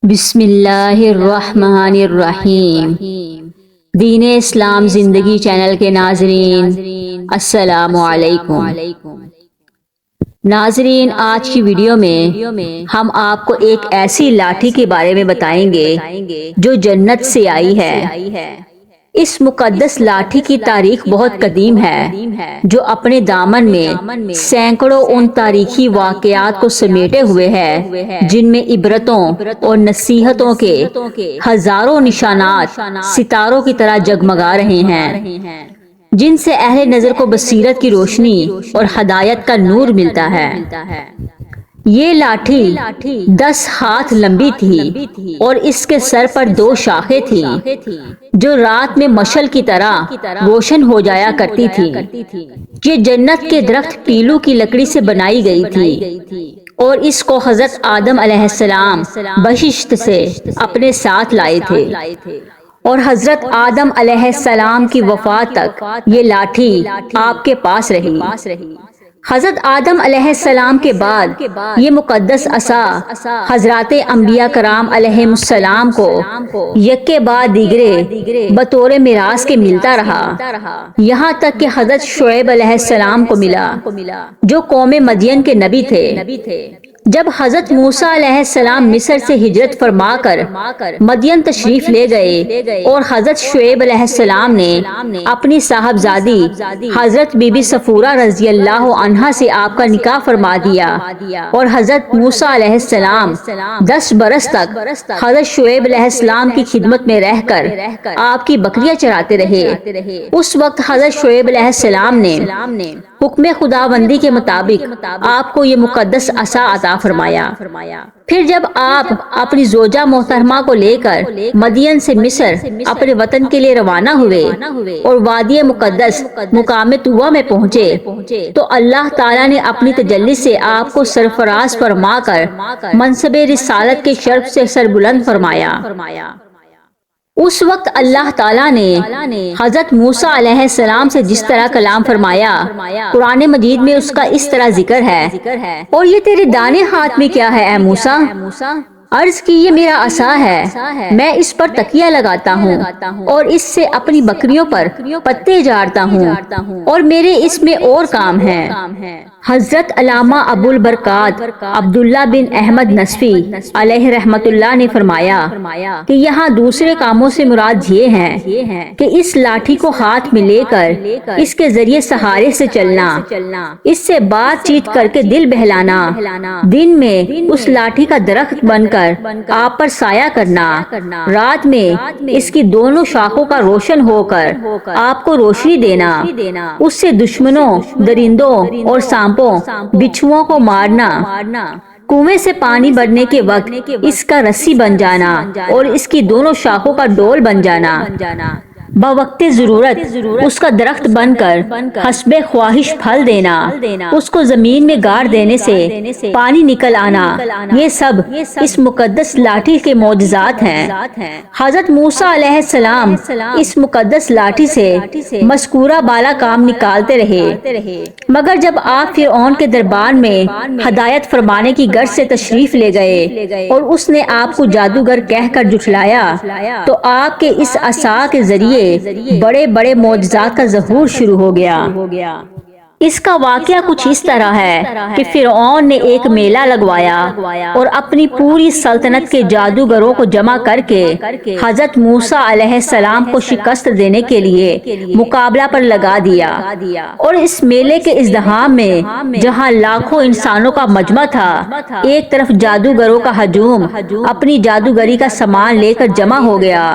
بسم اللہ الرحمن الرحیم۔ دین اسلام زندگی چینل کے ناظرین السلام علیکم۔ ناظرین، آج کی ویڈیو میں ہم آپ کو ایک ایسی لاٹھی کے بارے میں بتائیں گے جو جنت سے آئی ہے۔ اس مقدس لاٹھی کی تاریخ بہت قدیم ہے، جو اپنے دامن میں سینکڑوں ان تاریخی واقعات کو سمیٹے ہوئے ہے جن میں عبرتوں اور نصیحتوں کے ہزاروں نشانات ستاروں کی طرح جگمگا رہے ہیں، جن سے اہل نظر کو بصیرت کی روشنی اور ہدایت کا نور ملتا ہے۔ یہ لاٹھی 10 ہاتھ لمبی تھی اور اس کے سر پر 2 شاخیں تھیں جو رات میں مشعل کی طرح روشن ہو جایا کرتی تھی۔ یہ جنت کے درخت پیلو کی لکڑی سے بنائی گئی تھی اور اس کو حضرت آدم علیہ السلام بہشت سے اپنے ساتھ لائے تھے، اور حضرت آدم علیہ السلام کی وفات تک یہ لاٹھی آپ کے پاس رہی۔ حضرت آدم علیہ السلام کے بعد یہ مقدس عصا حضرات انبیاء کرام علیہ السلام کو یکے بعد دیگرے بطور میراث کے ملتا رہا، یہاں تک کہ حضرت شعیب علیہ السلام کو ملا جو قوم مدین کے نبی تھے۔ جب حضرت موسیٰ علیہ السلام مصر سے ہجرت فرما کر مدین تشریف لے گئے اور حضرت شعیب علیہ السلام نے اپنی صاحبزادی حضرت بی بی صفورہ رضی اللہ عنہا سے آپ کا نکاح فرما دیا، اور حضرت موسیٰ علیہ السلام 10 برس تک حضرت شعیب علیہ السلام کی خدمت میں رہ کر آپ کی بکریاں چراتے رہے۔ اس وقت حضرت شعیب علیہ السلام نے حکم خداوندی کے مطابق آپ کو یہ مقدس عصا عطا فرمایا۔ پھر جب آپ اپنی زوجہ محترمہ کو لے کر مدین سے مصر اپنے وطن کے لیے روانہ ہوئے اور وادی مقدس مقام طویٰ میں پہنچے تو اللہ تعالیٰ نے اپنی تجلی سے آپ کو سرفراز فرما کر منصب رسالت کے شرف سے سربلند فرمایا۔ اس وقت اللہ تعالیٰ نے حضرت موسیٰ علیہ السلام سے جس طرح کلام فرمایا، قرآن مجید میں اس کا اس طرح ذکر ہے، اور یہ تیرے دانے ہاتھ میں کیا ہے اے موسیٰ؟ عرض کی یہ میرا عصا ہے، میں اس پر تکیہ لگاتا ہوں اور اس سے اپنی بکریوں پر پتے جھاڑتا ہوں، اور میرے اس میں اور کام ہیں۔ حضرت علامہ ابو البرکات عبداللہ بن احمد نصفی علیہ رحمت اللہ نے فرمایا کہ یہاں دوسرے کاموں سے مراد یہ ہیں کہ اس لاٹھی کو ہاتھ میں لے کر اس کے ذریعے سہارے سے چلنا، اس سے بات چیت کر کے دل بہلانا، دن میں اس لاٹھی کا درخت بن کر آپ پر سایہ کرنا، رات میں اس کی دونوں شاخوں کا روشن ہو کر آپ کو روشنی دینا، اس سے دشمنوں، درندوں اور سانپوں، بچھوؤں کو مارنا، کنویں سے پانی بھرنے کے وقت اس کا رسی بن جانا اور اس کی دونوں شاخوں کا ڈول بن جانا، بوقت ضرورت اس کا درخت بن کر حسب خواہش پھل دینا، اس کو زمین میں گاڑ دینے سے پانی نکل آنا، یہ سب اس مقدس لاٹھی کے معجزات ہیں۔ حضرت موسیٰ علیہ السلام اس مقدس لاٹھی سے مذکورہ بالا کام نکالتے رہے، مگر جب آپ فرعون کے دربار میں ہدایت فرمانے کی غرض سے تشریف لے گئے اور اس نے آپ کو جادوگر کہہ کر جھٹلایا تو آپ کے اس عصا کے ذریعے بڑے بڑے معجزات کا ظہور شروع ہو گیا۔ اس کا واقعہ کچھ اس طرح ہے کہ فرعون نے ایک میلہ لگوایا اور اپنی پوری سلطنت کے جادوگروں کو جمع کر کے حضرت موسیٰ علیہ السلام کو شکست دینے کے لیے مقابلہ پر لگا دیا، اور اس میلے کے ازدحام میں جہاں لاکھوں انسانوں کا مجمع تھا، ایک طرف جادوگروں کا ہجوم اپنی جادوگری کا سامان لے کر جمع ہو گیا،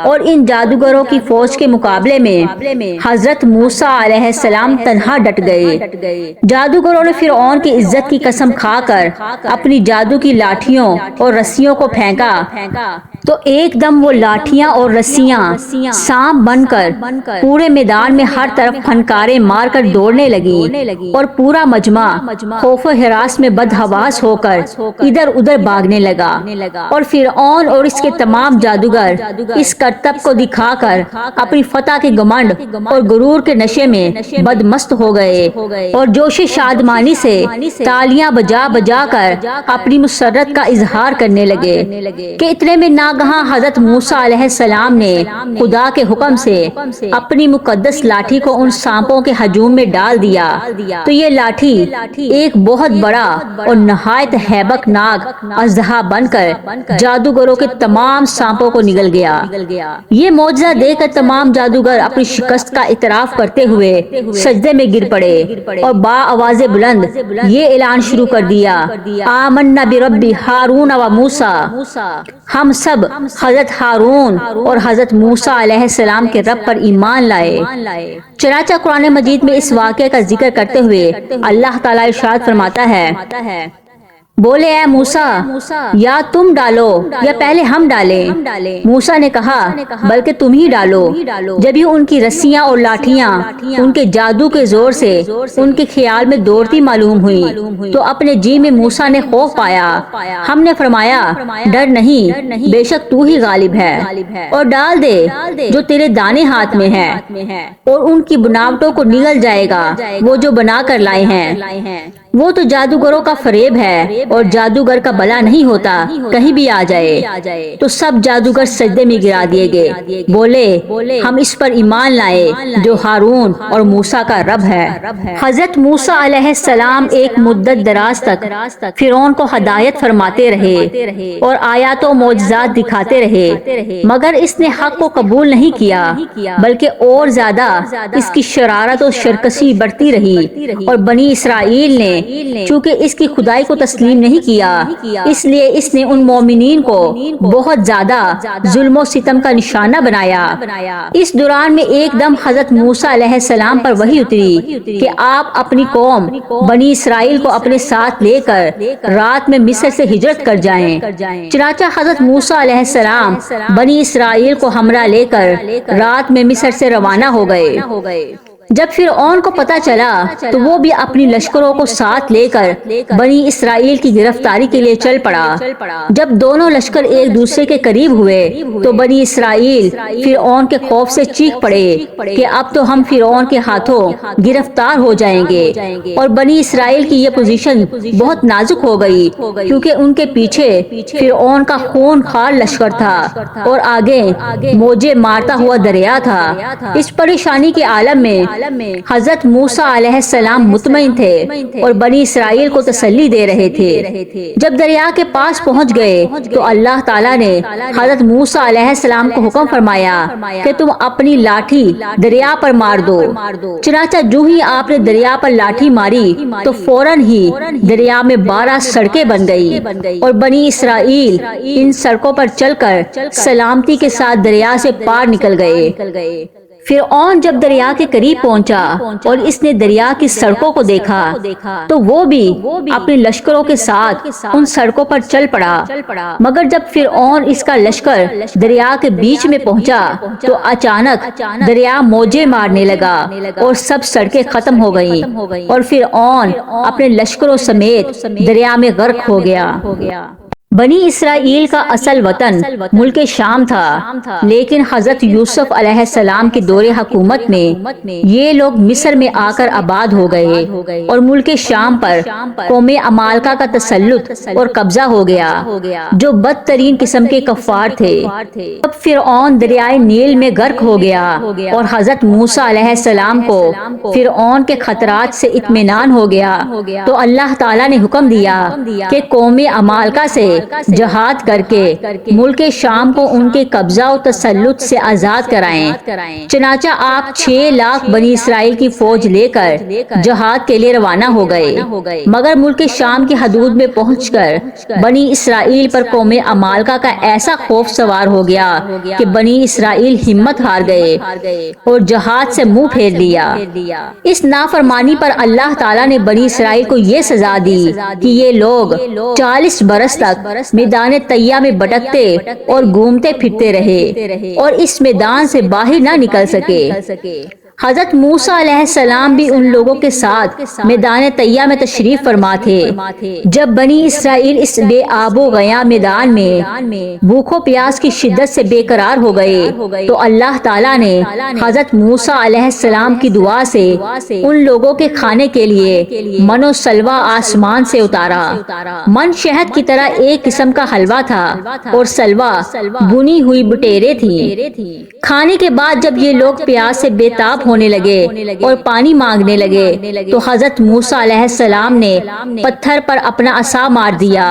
اور ان جادوگروں کی فوج کے مقابلے میں حضرت موسیٰ علیہ السلام تنہا ڈٹ گئے۔ جادوگروں نے فرعون کی عزت کی قسم کھا کر اپنی جادو کی لاٹھیوں اور رسیوں کو پھینکا تو ایک دم وہ لاٹھیاں اور رسیاں سانپ بن کر پورے میدان میں ہر طرف پھنکارے مار کر دوڑنے لگی اور پورا مجمع خوف و ہراس میں بدحواس ہو کر ادھر ادھر بھاگنے لگا اور فرعون اور اس کے تمام جادوگر اس کرتب کو دکھا کر اپنی فتح کے گمنڈ اور غرور کے نشے میں بدمست ہو گئے اور جوش شادمانی سے تالیاں بجا بجا کر اپنی مسرت کا اظہار کرنے لگے کہ اتنے میں ناگہاں حضرت موسیٰ علیہ السلام نے خدا کے حکم سے اپنی مقدس لاٹھی کو ان سانپوں کے ہجوم میں ڈال دیا تو یہ لاٹھی ایک بہت بڑا اور نہایت ہیبت ناک اژدہا بن کر جادوگروں کے تمام سانپوں کو نگل گیا۔ یہ معجزہ دیکھ کر تمام جادوگر اپنی شکست کا اعتراف کرتے ہوئے سجدے میں گر پڑے اور با آواز بلند یہ اعلان شروع کر دیا، آمنا برب ہارون و موسیٰ، ہم سب حضرت ہارون اور حضرت موسیٰ علیہ السلام کے رب پر ایمان لائے۔ چنانچہ قرآن مجید میں اس واقعے کا ذکر کرتے ہوئے اللہ تعالیٰ ارشاد فرماتا ہے، بولے اے موسیٰ یا تم ڈالو یا پہلے ہم ڈالیں؟ موسیٰ نے کہا بلکہ تم ہی ڈالو۔ جب ہی ان کی رسیاں اور لاٹھیاں ان کے جادو کے زور سے ان کے خیال میں دوڑتی معلوم ہوئی تو اپنے جی میں موسیٰ نے خوف پایا۔ ہم نے فرمایا ڈر نہیں، بے شک تو ہی غالب ہے، اور ڈال دے جو تیرے دانے ہاتھ میں ہے اور ان کی بناوٹوں کو نگل جائے گا وہ جو بنا کر لائے ہیں۔ وہ تو جادوگروں کا فریب ہے اور جادوگر کا بلا نہیں ہوتا کہیں بھی آ جائے۔ تو سب جادوگر سجدے میں گرا دیے گئے، بولے ہم اس پر ایمان لائے جو ہارون اور موسیٰ کا رب ہے۔ حضرت موسیٰ علیہ السلام ایک مدت دراز تک فرعون کو ہدایت فرماتے رہے اور آیات و معجزات دکھاتے رہے، مگر اس نے حق کو قبول نہیں کیا بلکہ اور زیادہ اس کی شرارت و شرکسی بڑھتی رہی، اور بنی اسرائیل نے چونکہ اس کی خدائی کو تسلیم نہیں کیا اس لیے اس نے ان مومنین کو بہت زیادہ ظلم و ستم کا نشانہ بنایا۔ اس دوران میں ایک دم حضرت موسیٰ علیہ السلام پر وحی اتری کہ آپ اپنی قوم بنی اسرائیل کو اپنے ساتھ لے کر رات میں مصر سے ہجرت کر جائیں۔ چنانچہ حضرت موسیٰ علیہ السلام بنی اسرائیل کو ہمراہ لے کر رات میں مصر سے روانہ ہو گئے۔ جب فرعون کو پتہ چلا تو وہ بھی اپنی لشکروں کو ساتھ لے کر بنی اسرائیل کی گرفتاری کے لیے چل پڑا۔ جب دونوں لشکر ایک دوسرے کے قریب ہوئے تو بنی اسرائیل فرعون کے خوف سے چیخ پڑے کہ اب تو ہم فرعون کے ہاتھوں گرفتار ہو جائیں گے، اور بنی اسرائیل کی یہ پوزیشن بہت نازک ہو گئی کیونکہ ان کے پیچھے فرعون کا خون خوار لشکر تھا اور آگے موجیں مارتا ہوا دریا تھا۔ اس پریشانی کے عالم میں حضرت موسیٰ علیہ السلام مطمئن تھے اور بنی اسرائیل کو تسلی دے رہے تھے۔ جب دریا کے پاس پہنچ گئے تو اللہ تعالیٰ نے حضرت موسیٰ علیہ السلام کو حکم فرمایا کہ تم اپنی لاٹھی دریا پر مار دو۔ چنانچہ جو ہی آپ نے دریا پر لاٹھی ماری تو فوراً ہی دریا میں 12 سڑکیں بن گئی اور بنی اسرائیل ان سڑکوں پر چل کر سلامتی کے ساتھ دریا سے پار نکل گئے۔ فرعون جب دریا کے قریب پہنچا اور اس نے دریا کی سڑکوں کو دیکھا تو وہ بھی اپنے لشکروں کے ساتھ ان سڑکوں پر چل پڑا، مگر جب فرعون اس کا لشکر دریا کے بیچ میں پہنچا تو اچانک دریا موجیں مارنے لگا اور سب سڑکیں ختم ہو گئیں اور فرعون اپنے لشکروں سمیت دریا میں غرق ہو گیا۔ بنی اسرائیل کا اصل وطن ملک شام تھا، لیکن حضرت یوسف علیہ السلام کے دور حکومت میں یہ لوگ مصر میں آ کر آباد ہو گئے اور ملک شام پر قوم عمالقہ کا تسلط اور قبضہ ہو گیا جو بدترین قسم کے کفار تھے۔ اب فرعون دریائے نیل میں غرق ہو گیا اور حضرت موسیٰ علیہ السلام کو فرعون کے خطرات سے اطمینان ہو گیا تو اللہ تعالیٰ نے حکم دیا کہ قوم عمالقہ سے جہاد کر کے ملک شام کو ان کے قبضہ و تسلط سے آزاد کرائیں۔ چنانچہ آپ 6 لاکھ بنی اسرائیل کی فوج لے کر جہاد کے لیے روانہ ہو گئے، مگر ملک شام کی حدود میں پہنچ کر بنی اسرائیل پر قوم عمالقہ کا ایسا خوف سوار ہو گیا کہ بنی اسرائیل ہمت ہار گئے اور جہاد سے منہ پھیر لیا۔ اس نافرمانی پر اللہ تعالیٰ نے بنی اسرائیل کو یہ سزا دی کہ یہ لوگ 40 برس تک میدان طیہ میں بھٹکتے اور گھومتے پھرتے رہے اور اس میدان سے باہر نہ نکل سکے۔ حضرت موسیٰ علیہ السلام بھی ان لوگوں کے ساتھ میدان طیہ میں تشریف فرما تھے۔ جب بنی اسرائیل اس بے آب و گیا میدان میں بھوک و پیاس کی شدت سے بے قرار ہو گئے تو اللہ تعالیٰ نے حضرت موسیٰ علیہ السلام کی دعا سے ان لوگوں کے کھانے کے لیے من و سلوہ آسمان سے اتارا۔ من شہد کی طرح ایک قسم کا حلوہ تھا اور سلوہ بنی ہوئی بٹیریں تھیں۔ کھانے کے بعد جب یہ لوگ پیاس سے بے تاب ہونے لگے اور پانی مانگنے لگے تو حضرت موسیٰ علیہ السلام نے پتھر پر اپنا عصا مار دیا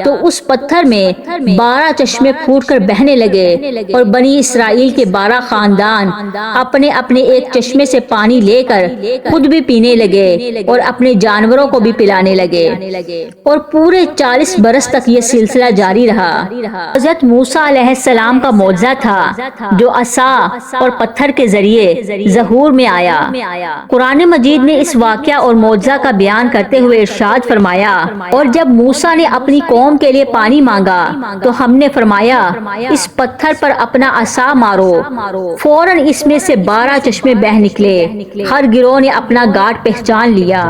تو اس پتھر میں 12 چشمے پھوٹ کر بہنے لگے اور بنی اسرائیل کے 12 خاندان اپنے اپنے ایک چشمے سے پانی لے کر خود بھی پینے لگے اور اپنے جانوروں کو بھی پلانے لگے اور پورے 40 برس تک یہ سلسلہ جاری رہا۔ حضرت موسیٰ علیہ السلام کا معجزہ تھا جو عصا اور پتھر کے ذریعے ظہور میں آیا۔ قرآن مجید نے اس واقعہ اور معجزہ کا بیان کرتے ہوئے ارشاد فرمایا، اور جب موسیٰ نے اپنی قوم کے لیے پانی مانگا تو ہم نے فرمایا اس پتھر پر اپنا عصا مارو، فوراً اس میں سے 12 چشمے بہ نکلے، ہر گروہ نے اپنا گاٹ پہچان لیا۔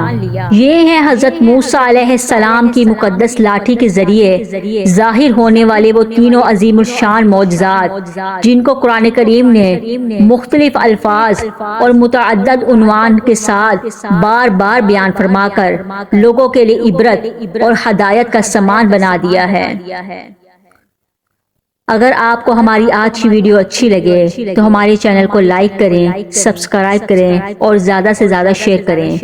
یہ ہیں حضرت موسیٰ علیہ السلام کی مقدس لاٹھی کے ذریعے ظاہر ہونے والے وہ تینوں عظیم الشان معجزات جن کو قرآن کریم نے مختلف الفاظ اور متعدد عنوان کے ساتھ بار بار بیان فرما کر لوگوں کے لیے عبرت اور ہدایت کا سامان بنا دیا ہے۔ اگر آپ کو ہماری آج کی ویڈیو اچھی لگے تو ہمارے چینل کو لائک کریں، سبسکرائب کریں اور زیادہ سے زیادہ شیئر کریں،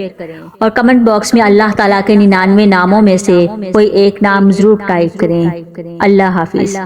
اور کمنٹ باکس میں اللہ تعالیٰ کے 99 ناموں میں سے کوئی ایک نام ضرور ٹائپ کریں۔ اللہ حافظ۔